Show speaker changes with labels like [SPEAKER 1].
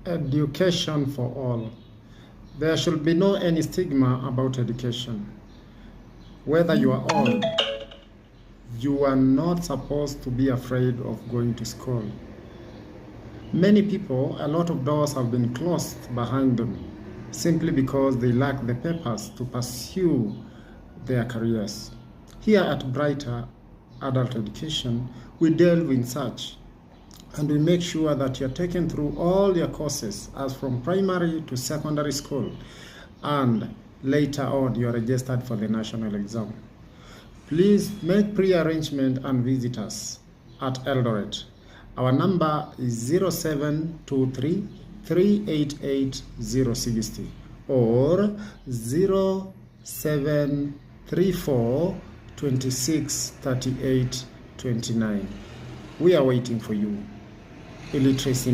[SPEAKER 1] Education for all. There should be no any stigma about education. Whether you are old, you are not supposed to be afraid of going to school. Many people, a lot of doors have been closed behind them simply because they lack the papers to pursue their careers. Here at Brighter Adult Education, we delve in such, and we make sure that you're taken through all your courses as from primary to secondary school, and later on you're registered for the national exam. Please make pre-arrangement and visit us at Eldoret. Our number is 0723 388 060 or 0734 26 38 29. We are waiting for you. Illiteracy